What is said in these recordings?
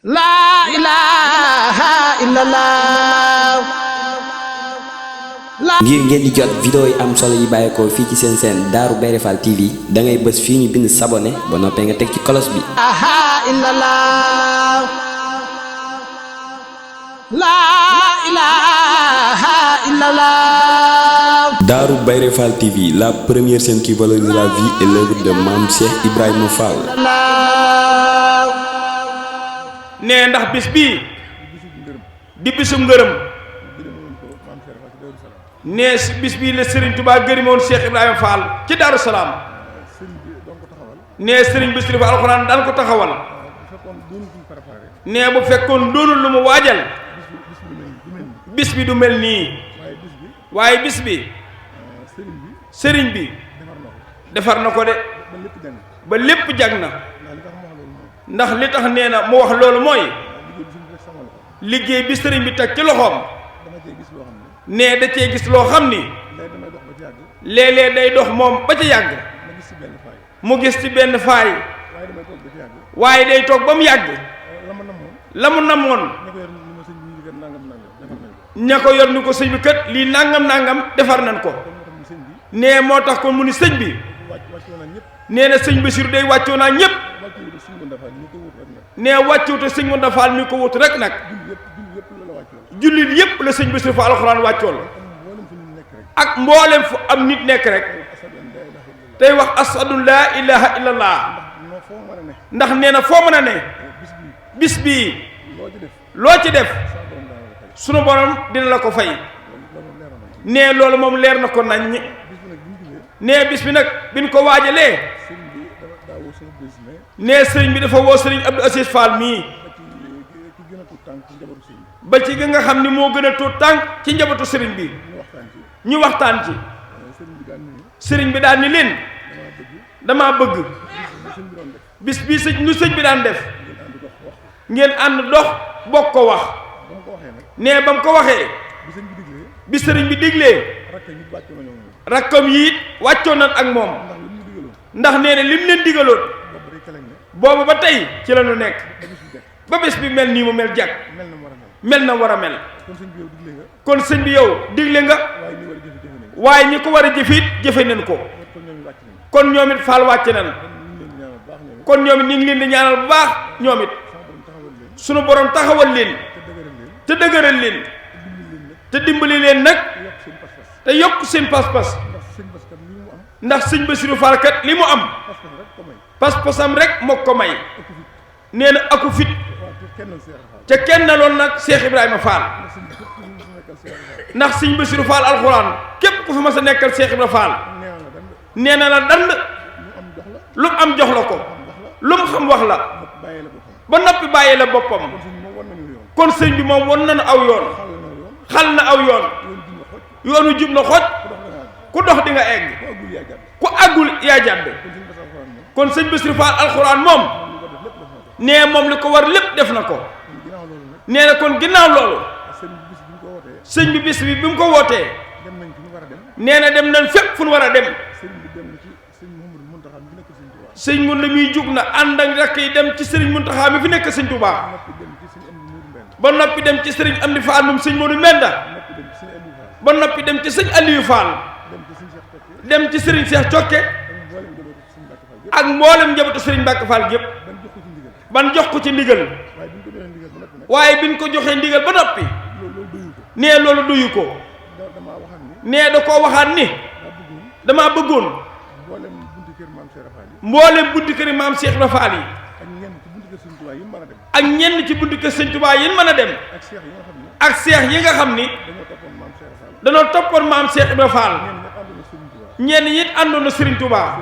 La ilaha illallah. ngir ngeen di jot vidéo yi am solo yi bàyyeekoo fii ci seen chaîne Darou Bairé Fall TV da ngay bës fii ñu bind s'abonner ba noppee nga teg ci cloche bi. La ilaha illallah. Darou Bairé Fall TV, la première chaîne qui valorise la vie et l'œuvre de Mame Cheikh Ibrahima Fall. nee ndax bis bii di bisum ngërëm nee si bis bii la Serigne Touba gërëmoon Cheikh Ibrahima Fall ci Darou Salaam nee Serigne Bassirou Fall alxuraan daan ko taxawal nee bu fekkoon doonul lu mu waajal bis bi du mel nii waaye bis bi Serigne bi defar na ko de ba lépp jag na. ndax li tax nee na mu wax loolu mooy liggéey bi sëriñ bi teg ci loxoom nee da cee gis loo xam ni léeg-léeg day dox moom ba ca yàgg mu gis ci benn faay waaye day toog ba mu yàgg la mu namoon ña ko yor ni ko sëñ bi kat lii nangam defar nañ ko nee moo tax kon mu ni sëñ bi nee na sëñ Bassirou day wàccoo naa ñépp nee wàccuwute sëñ Mounda Fall mi ko wut rek nag jullit yépp la sëñ Bassirou Fall alxuraan wàccool ak mboolem fu am nit nekk rek tey wax ashadu laa ilaha illallah ndax nee na foo mën a ne bis bii loo ci def sunu borom dina la ko fay nee loolu moom leer na ko nañ nee bis bi nag biñ ko waajalee nee sëriñ bi dafa woo sëriñ Abdou Aziz Fall mii ba ci gi nga xam ni moo gën a tuut tànk ci njabootu sëriñ bi ñu waxtaan ci sëriñ bi daan ni leen dama bëgg bis bii sëñ bi daan def ngeen ànd dox bokk ko wax nee ba mu ko waxee bi sëriñ bi diglee rakkam yi wàccoon nañ ak moom ndax nee na lim leen digaloon boobu ba tey ci la ñu nekk ba bés bi mel nii mu mel jàkk mel na war a mel kon sëñ bi yow digle nga waaye ñi ko war a jëfe it jëfe nañ ko kon ñoom it Fall wàcce nañ kon ñoom it ñu ngi leen di ñaanal bu baax ñoom it sunu borom taxawal leen te dëgëral leen te dimbali leen nag te yokk seen pas-pas ndax sëñ Bassirou Fall kat li mu am pas-pasam rek moo ko may nee na aku fit ca kenn loon nag Cheikh Ibrahima Fall ndax sëñ Bassirou Fall alxuraan képp ku fi mas a nekkal Cheikh Ibrahima Fall nee na la dand lu mu am jox la ko lu mu xam wax la ba noppi bàyyee la boppam kon sëñ bi moom won nañu aw yoon xal na aw yoon yoonu jub na xoj ku dox di nga egg ku àggul yaa jàdd kon sëñ Bassirou Fall alxuraan moom nee moom li ko war lépp def na ko nee na kon ginnaaw loolu sëñ bi bis bi bi mu ko wootee nee na dem nañ fépp fu nu war a dem sëñ mun la muy jug na ànd ak rakk yi dem ci sëriñ Muntaxa mi fi nekk sëñ Touba ba noppi dem ci sëriñ Amdi Fall moom sëñ Modou Menda ba noppi dem ci sëñ Aliou Fall dem ci sëriñ Cheikh Cokke ak mboolem njabootu sëriñ Mbacke Fall gépp ban jox ko ci ndigal waaye biñ ko joxee ndigal ba noppi nee loolu doyu ko nee da koo waxaat ni dama bëggoon mboolem bunti kër maam Cheikh Ibra Fall yi ak ñenn ci bunti kër sëñ Touba yi mën a dem ak seex yi nga xam ni danoo toppoon maam Cheikh Ibra Fall ñenn ñi it àndoon na Serigne Touba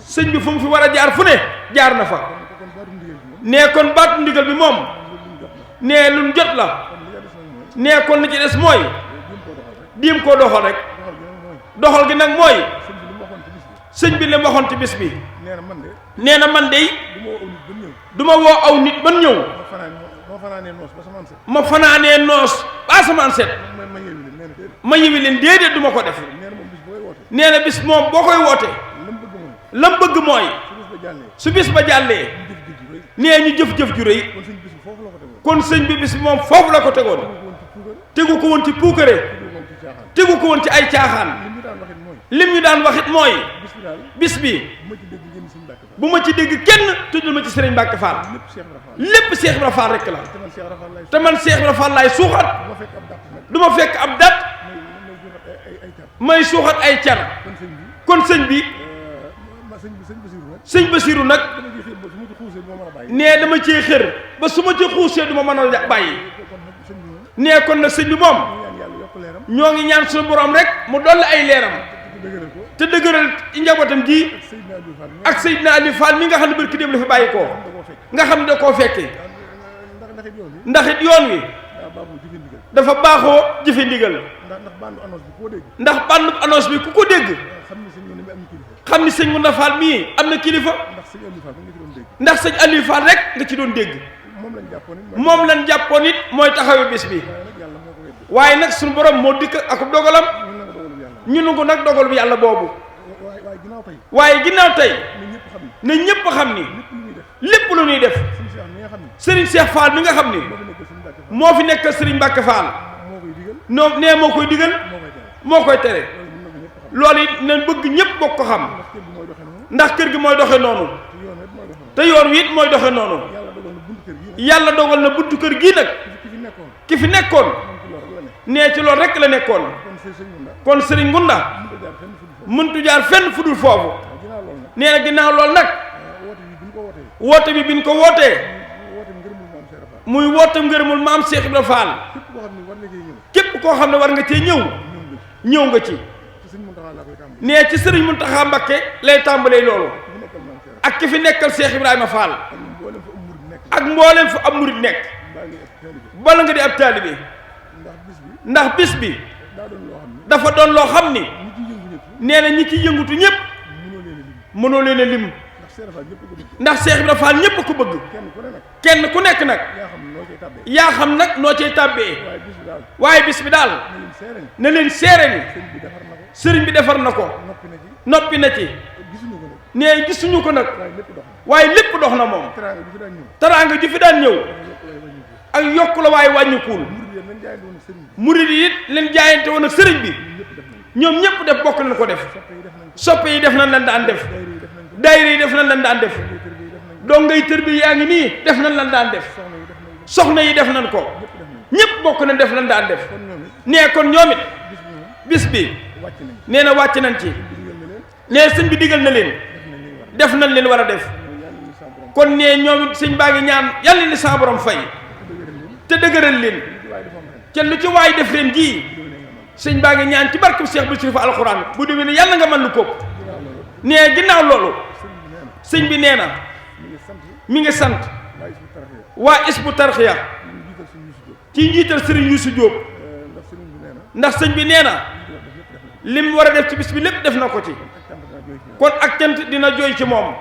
sëñ bi fu mu fi war a jaar fu ne jaar na fa nee kon baatu ndigal bi moom nee luñ jot la nee kon li ci des mooy diim koo doxal rek doxal gi nag mooy sëñ bi li mu waxoon ci bis bi nee na man de du ma woo aw nit ban ñëw ma fanaanee noos ba asamaan set ma yëwi leen déedéet du ma ko def nee na bis moom boo koy wootee lam bëgg mooy su bis ba jàllee nee ñu jëf-jëf ju rëy kon sëñ bi bis moom foofu la ko tegoon tegu ko woon ci puukare tegu ko woon ci ay caaxaan lim ñu daan waxit mooy bis bi bu ma ci dégg kenn tuddul ma ci Serigne Mbacke Fall lépp Cheikh Ibra Fall rek la te man Cheikh Ibra Fall laay suuxat du ma fekk ab dat may suuxat ay car kon sëñ bi sëñ Basiru nag nee dama cee xër ba su ma ci xuusee du ma mën a bàyyi nee kon nag sëñ bi moom ñoo ngi ñaan suñu borom rek mu dolli ay leeram te dëgëral ci njabootam ji ak Seydina Aliou Fall mi nga xam ne barki dem la fi bàyyi koo nga xam ne da koo fekke ndax it yoon wi dafa baaxoo jëfe ndigal ndax bàndu annonce bi ku ko dégg xam ni sëñ Mounda Fall mii am na kilifa ndax sëñ Aliou Fall rek nga ci doon dégg moom lañ jàppoon it mooy taxawe bis bi waaye nag suñu borom moo dikk ak dogalam ñu nangu nag dogal bu yàlla boobu waaye ginnaaw tey na ñëpp xam ni lépp lu ñuy def Serigne Cheikh Fall mi nga xam ni moo fi nekk Serigne Mbacke Fall noo nee moo koy digal moo koy tere loolu it nañ bëgg ñëpp bokk ko xam ndax kër gi mooy doxe noonu te yoon wi it mooy doxe noonu yàlla dogal na buntu kër gii nag ki fi nekkoon nee ci loolu rek la nekkoon kon Serigne Ngunda mëntu jaar fenn fu dul foofu nee na ginnaaw loolu nag woote bi biñ ko wootee muy woote ngërëmul maam Cheikh Ibra Fall képp koo xam ne war nga cee ñëw nga ci nee ci Serigne Mountakha Mbacké lay tàmbalee loolu ak ki fi nekkal Cheikh Ibrahima Fall ak mboolem fu am murid nekk bala nga di ab taalibe ndax bis bi dafa doon loo xam ni nee na ñi ci yëngutu ñëpp mënoo leen a lim ndax Cheikh Ibra Fall ñëpp ko bëgg kenn ku nekk nag yaa xam nag noo cay tàbbee waaye bis bi daal na leen seere ni sëriñ bi defar na ko noppi na ci nee gisuñu ko nag waaye lépp dox na moom teraanga ju fi daan ñëw ak yokku la waaye wàññikuwul murid yi it leen jaayante woon ak sëriñ bi ñoom ñëpp def bokk nañ ko def soppe yi def nañ lan daan def daayira yi def nañ lan daan def dongay tër bi yaa ngi nii def nañ lan daan def soxna yi def nañ ko ñëpp bokk nañ def lan daan def nee kon ñoom it bis bi nee na wàcc nañ ci nee sëñ bi digal na leen def nañ leen war a def kon nee ñoom it sëñ baa ngi ñaan yàlla ni sa borom fay te dëgëral leen ca lu ci waay def leen ji sëñ baa ngi ñaan ci barkeb Cheikh Bassirou Fall alxuraan bu demee ne yàlla nga mën lu ko nee ginnaaw loolu sëñ bi nee na mi ngi sant waa Hizbut Tarqiyyah ci njiital Serigne Youssou Diop ndax sëñ bi nee na lim war a def ci bis bi lépp def na ko ci kon ak cant dina jooy ci moom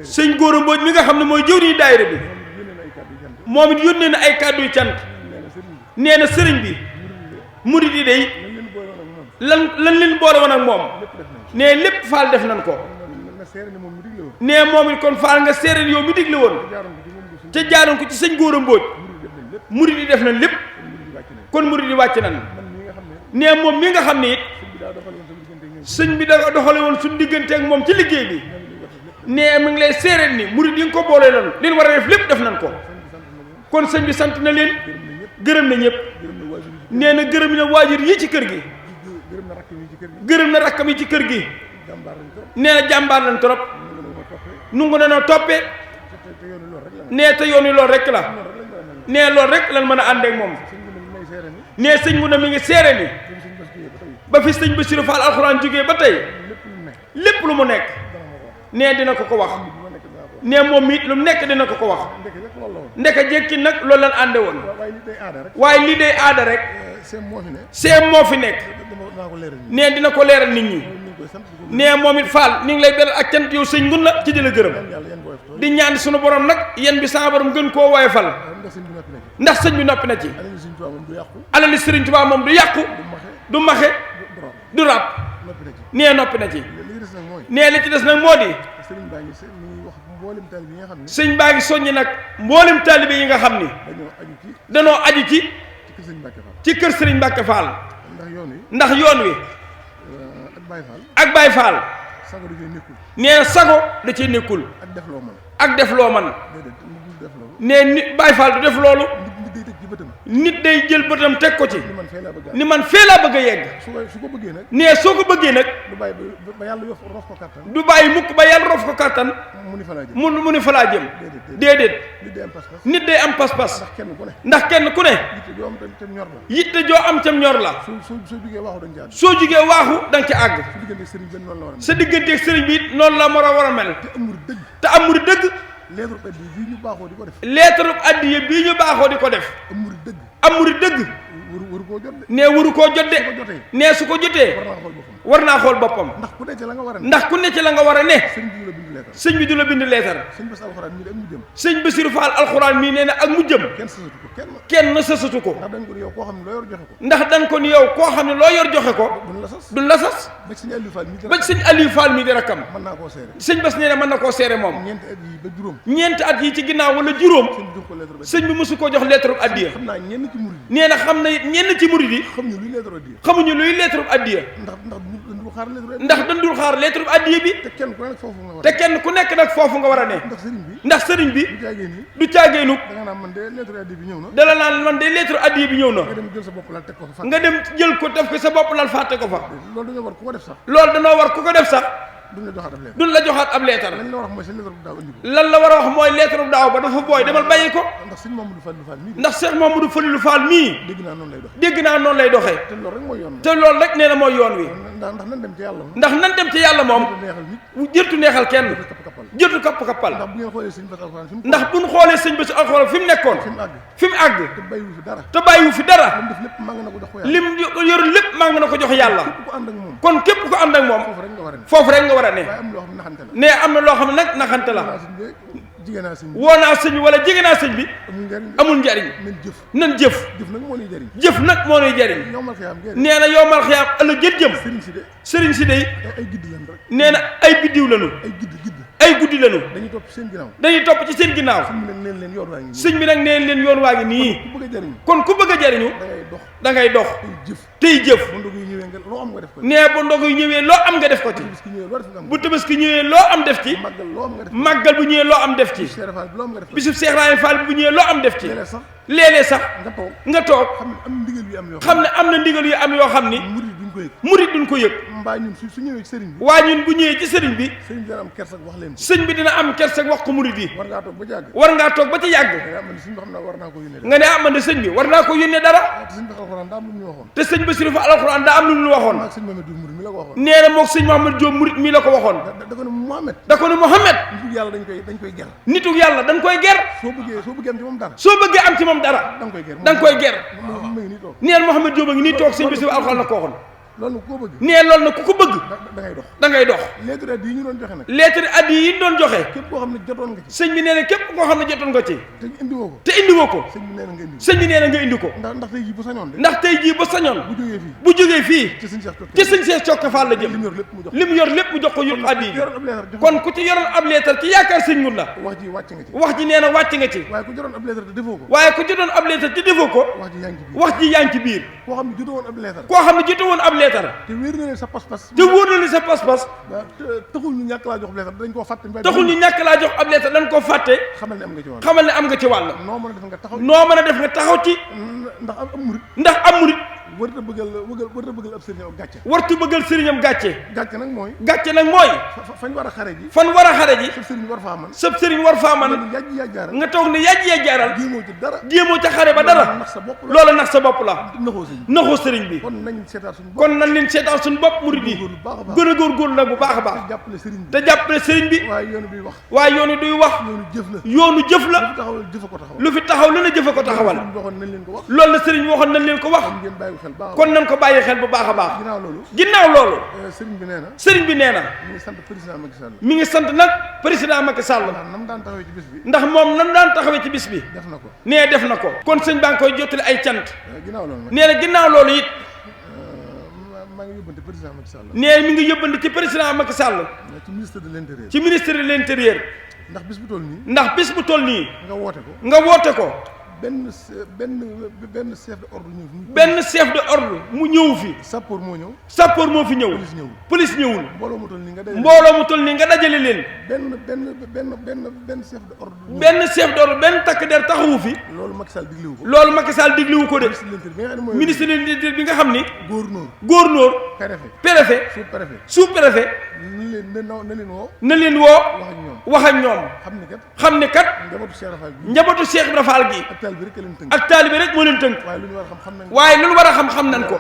sëñ Góora Mbooj mi nga xam ne mooy jëwriñu daayira bi moom it yónnee na ay kàddu yu cant nee na sëriñ bi murid yi day lan leen boole woon ak moom nee lépp faal def nañ ko nee moom it kon faal nga séeréer yow mi digle woon ca jaaroon ko ci sëñ Góora Mbooj murid yi def nañ lépp kon murid yi wàcc nañ nee moom mi nga xam ne it sëñ bi da doxale woon suñu diggante ak moom ci liggéey bi nee mi ngi lay séeréer ni murid yi nga ko boole loon leen war a def lépp def nañ ko kon sëñ bi sant na leen gërëm na ñëpp nee na gërëm na waajur yi ci kër gi gërëm na rakkam yi ci kër gi nee na jàmbaar lañ trop nungu na noo toppee nee te yoon wi loolu rek la nee loolu rek lan mën a ànd ak moom nee sëñ mu ne mi ngi seere ni ba fi sëñ Bassirou Fall alxuraan jógee ba tey lépp lu mu nekk nee dina ko wax nee moom it lu mu nekk dina ko wax ndeka jekki nag loolu lan ànde woon waaye lii day aada rek seem moo fi nekk nee dina ko leeral nit ñi nee moom it Fall ñu ngi lay beral ak cant yow sëñ ngun la ci di la gërëm di ñaan suñu borom nag yéen bi sa borom gën koo woyofal ndax sëñ bi noppi na ci alali Sëriñ Tuubaa moom du yàqu du maxe du ràpp nee noppi na ci nee li ci des nag moo di mboolem taalibe yi nga xam ne sëñ baa ngi soññi nag mboolem taalibe yi nga xam ni danoo aju ci ci kër sëriñ Mbàkke Fall ndax yoon wi ak Baye Fall sago da cee nekkul nee na sago da cee nekkul ak def loo mën ak def loo man déedéet nit def loolu nee nit Baye Fall du def loolu nit day teg ci bëtam nit day jël bëtam teg ko ci ni man fee laa bëgg ni man fee laa bëgg a yegg su ko bëggee nag nee soo ko bëggee nag du bàyyi ba yàlla rof ko kattan du bàyyi mukk ba yàlla rof ko kattan mu ni fa laa jëm mu ni fa laa jëm déedéet nit day am pas-pas ndax kenn ku ne yitte joo am cam ñor la soo jugee waaxu da nga ci àgg sa digganteeg sëriñ bi it noonu la war a mel te amul dëgg lettre addiya bii ñu baaxoo di ko def lettre addiya bii ñu baaxoo di ko def amul dëgg waru koo jot de nee waru koo jot de nee su ko jotee war naa xool boppam ndax ku ne ci la nga war a ne ndax ku ne ci la nga war a ne sëñ bi du la bind lettre sëñ bi du la bind leetar sëñ Bass alxuraan mii de ak mu jëm sëñ Bassirou Fall alxuraan mii nee na ak mu jëm kenn sësatu ko ndax dañ ko ni yow koo xam ne loo yor joxe ko duñ la sas ba sëñ Aliou Fall mii di rakkam mën naa koo seere sëñ Bass nee na mën na koo seere moom ñeenti at yi ci ginnaaw wala juróom sëñ bi mosu koo jox lettre addiya nee na xam na it ñenn ci murid yi xamuñu luy lettre addiya ndax dañ dul xaar lettre addiya bi te kenn ku nekk nag foofu nga war a ne ndax sëriñ bi du caageenu dala naan man de lettre addiya bi ñëw na nga dem jël ko def ko sa bopp lal fàtte ko fa loolu danoo war ku ko def sax duñ la joxaat ab leetar lan la war a wax mooy lettre bu daaw ba dafa booy demal bàyyi ko ndax Cheikh Mamadou Falilou Fall mii dégg naa noonu lay doxee te loolu rek nee na mooy yoon wi ndax nan dem ci yàlla moom jërtu neexal kenn jërtu kapp-kappal ndax buñ xoolee sëñ Bass alxuraan fi mu nekkoon fi mu àgg te bàyyiwu fi dara lim yor lépp màng na ko jox yàlla kon képp ko ànd ak moom foofu rek nga war a ne ne am na loo xam ne nag naxante la woo naa sëñ bi wala jege naa sëñ bi amul njariñ nan jëf jëf nag moo nuy jariñ nee na yowmal xiyaam ëllëg jëm sëriñ si day nee na ay biddiw lañu ay guddi lañu dañuy topp ci seen ginnaaw sëñ bi nag neen leen yoon waa ngi nii kon ku bëgg a jariñu da ngay dox tey jëf nee bu ndog yi ñëwee loo am nga def ko ci bu tabaski ñëwee loo am def ci màggal bu ñëwee loo am def ci bisub Seex Ibrahima Fall bu ñëwee loo am def ci léeg-léeg sax nga toog xam ne am na ndigal yu am yoo xam ni murit duñ ko yëg waa ñun bu ñëwee ci sëriñ bi sëñ bi dina am kersak wax ko murit yi war ngaa toog ba ci yàgg nga ne man de sëñ bi war naa ko yónnee dara te sëñ Bassirou Fall alxuraan daa am lu ñu waxoon nee na moog sëñ Mouhamed Diop murit mii la ko waxoon da ko ne Mouhamed nitu yàlla dañ koy ger soo bëggee am ci moom dara da nga koy ger neen Mouhamed Diop a ngi nii toog sëñ Bassirou alxuraan la ko waxoon nee loolu nag ku ko bëgg da ngay dox lettre addiya yi ñu doon joxe sëñ bi nee na képp koo xam ne jotoon nga ci te indiwoo ko sëñ bi nee na nga indi ko ndax tey jii ba sañoon bu jógee fii ci sëñ Cheikh Cokka Fall la jëm lim yor lépp mu jox ko yóbbu addiya yi kon ku ci yoroon ab lettre ci yaakaar sëñ mun la wax ji nee na wàcc nga ci waaye ku jotoon ab lettre te defoo ko wax ji yaa ngi ci biir koo xam ne jote woon ab lettre te wóor na ne sa pas-pas taxul ñu ñàkk laa jox ab lettre dañ koo fàtte taxul ñu ñàkk laa jox ab lettre dañ koo fàtte xamal ne am nga ci wàll noo mën a def nga taxaw ci ndax am murit warta bëggal ab sëriñam gàcce gàcce nag mooy fan war a xare ji sab sëriñ war faa man nga toog ne yàjj jaaral jéemoo ca xare ba dara loola nax sa bopp la naxoo sëriñ bi kon nañ leen seetaan suñu bopp murid yi gën a góorgóorlu nag bu baax a baax te jàppale sëriñ bi waaye yoonu duy wax yoonu jëf la lu fi taxaw lu ne jëf a ko taxawal loolu la sëriñ waxoon nañ leen ko wax kon nañ ko bàyyi xel bu baax a baax ginnaaw loolu sëriñ bi nee na mi ngi sant nag président Macky Sall ndax moom nam daan taxawee ci bis bi nee def na ko kon sëñ baa ngi koy jottali ay cant nee na ginnaaw loolu it nee mi ngi yóbbante ci président Macky Sall ci ministre de l'intérieur ndax bis bu toll nii. ndax bis bu toll nii. nga woote ko. nga woote ko. benn chef de ordre ñëw fi. benn chef de ordre mu ñëw fi. sappoor moo ñëw. sappoor moo fi ñëw. police ñëwul. police ñëwul. mbooloo mu toll nii nga dajale. mbooloo mu toll nii nga dajale leen. benn chef de ordre. benn chef d'ordre benn takk der taxawu fi. loolu Macky Sall diglewu ko. loolu Macky Sall diglewu ko de. ministre de l'Intérieur bi nga xam ne mooy. ministre de l'Intérieur bi nga xam ni. gouverneur. gouverneur. préfet. préfet. sous préfet. sous-préfet. na leen woo. na leen woo. wax ak ñoom. wax ak ñoom. xam ne kat. njabootu Cheikh Rafal bi. njabootu Cheikh Ibra Fall gi. ak taalibe rek leen tënk. ak taalibe rek moo leen tënk. waaye lu ñu war a xam xam nañ ko. waaye lu war a xam xam nañ ko.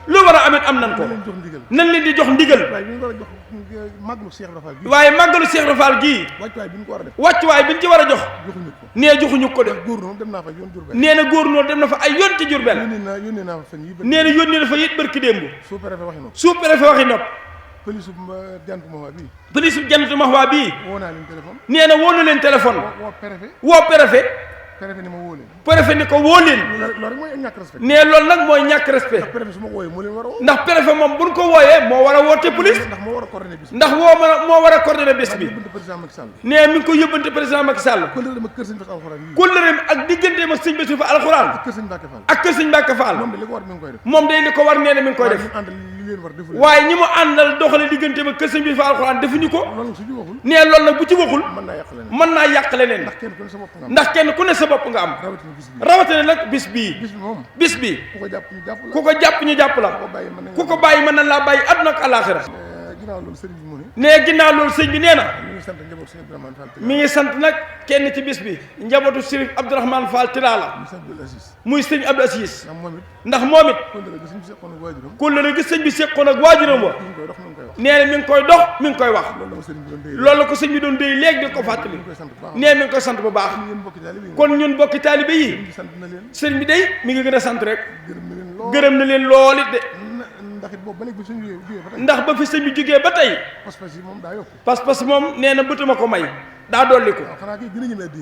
lu war a amit am nañ ko. nañ leen di jox ndigal. waaye ñu war a jox màggalu Cheikh Rafal gi. waaye màggalu Cheikh Ibra Fall gii. wàccuwaay bi ñu ko war a def. wàccuwaay bi ñu ci war a jox. joxuñu ko. nee joxuñu ko de. góor dem naa fa yoon Jurbel. nee na góor dem na fa ay yoon ci Jurbel. yónnee naa fa fan yii. nee na yónnee na fa it barki démb. sous préfet waxi nopp. sous préfet waxi nopp. police Jantu Mahwa bii. police Jantu Mahwa bii. woo naa leen téléphone. nee na woo na leen téléphone. woo préfet. woo préfet. préfet ni ma woo leen. préfet ni ko woo leen. loolu rek mooy ñàkk respect. nee loolu nag mooy ñàkk respect. ndax préfet su ma wooyee moo leen war a woo. ndax préfet moom buñ ko wooyee moo war a woote police. ndax moo war a coordonné bis bi. ndax moo war a coordonné bés bi. président Macky Sall. nee mi ngi ko yóbbante président Macky Sall. kóllëreem ak kër sëñ Bass alxuraan yi. kóllëreem ak digganteem ak sëñ Bass fa alxuraan. ak kër sëñ Mbacke Fall. ak kër sëñ Mbacke Fall. moom de li ko war mi ngi koy def. moom day li ko war nee na mi ngi koy def. waaye ñi mu àndal doxale digganteem ak kër sëñ Bass fa alxuraan defuñu ko. loolu su ci waxul. nee loolu nag bu ci waxul. mën naa yàq leneen. ndax kenn ku ne sa bopp nga am. rawatina nag bis bii. bis bi ku ko jàpp ñu jàpp la. ku ko bàyyi mën na laa bàyyi àdduna ak àllaaxira. nee ginnaaw loolu sëñ bi nee na. mi ngi sant nag kenn ci bis bi njabootu Sëriñ Abdourahmane Fall Tilala. muy sëñ Abdou Aziz. ndax moom it. kóllëre gi sëñ bi seqoon ak waajuram wa. nee na mi ngi koy dox mi ngi koy wax. loolu la ko sëñ bi doon déy léegi di ko fàttali. nee mi ngi koy sant bu baax. kon ñun bokki taalibe yi. sëñ bi day mi ngi gën a sant rek. gërëm na leen lool it de. ndax ba fi sëñ bi jógee ba tey. pas-pas moom nee na bëtuma ko may. daa dolli ko.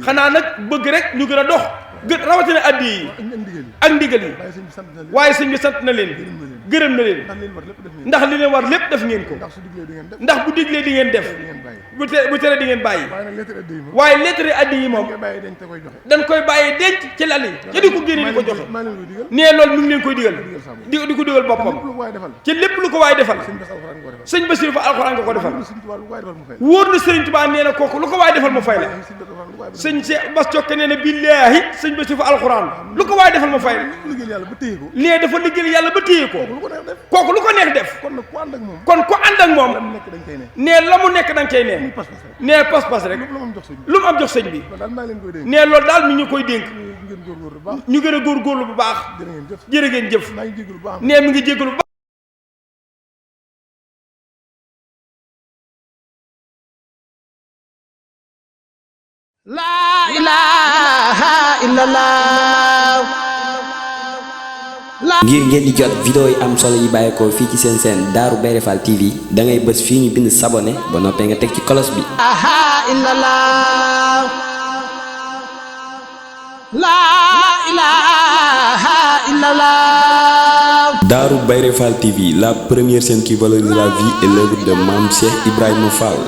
xanaa nag bëgg rek ñu gën a dox. rawatina addi yi. ak ndigal yi. waaye sëñ bi sant na leen. gërëm na leen. ndax li leen war lépp def ngeen ko. ndax bu diglee di ngeen def. bu tere di ngeen bàyyi. waaye lettre addi yi moom. dañ koy bàyyi denc ci lal yi. ca di ko génne di ko joxe. nee loolu mi ngi leen koy digal. di ko digal boppam. ci lépp lu ko waay defal. sëñ Bassirou fa alxuraan nga ko defal. wóor na Sëriñ Tuubaa nee na kooku lu ko waay defal mu fay la. sëñ Cheikh Bass Cokke nee na billaahi sëñ Bassirou fa alxuraan lu ko waay defal mu fay la. nee dafa liggéeyal yàlla ba téye ko. kooku lu ko neex def. kon ku ànd ak moom. nee la mu nekk danga cay ne. nee pas-pas rek. lu mu am jox sëñ bi. nee loolu daal mi ñu koy dénk. ñu gën a góorgóorlu bu baax. jërë ngeen jëf. nee mi ngi jéggalu bu baax. La ilaha illallah. ngir ngeen di jot vidéo yi am solo yi bàyyeekoo fii ci seen seen Darou Bairé Fall TV da ngay bës fii ñu bind s'abonner ba noppee nga teg ci cloche bi. La ilaha illallah. Darou Bairé Fall TV, la première chaîne qui valorise la vie et l'œuvre de Mame Cheikh Ibrahima Fall.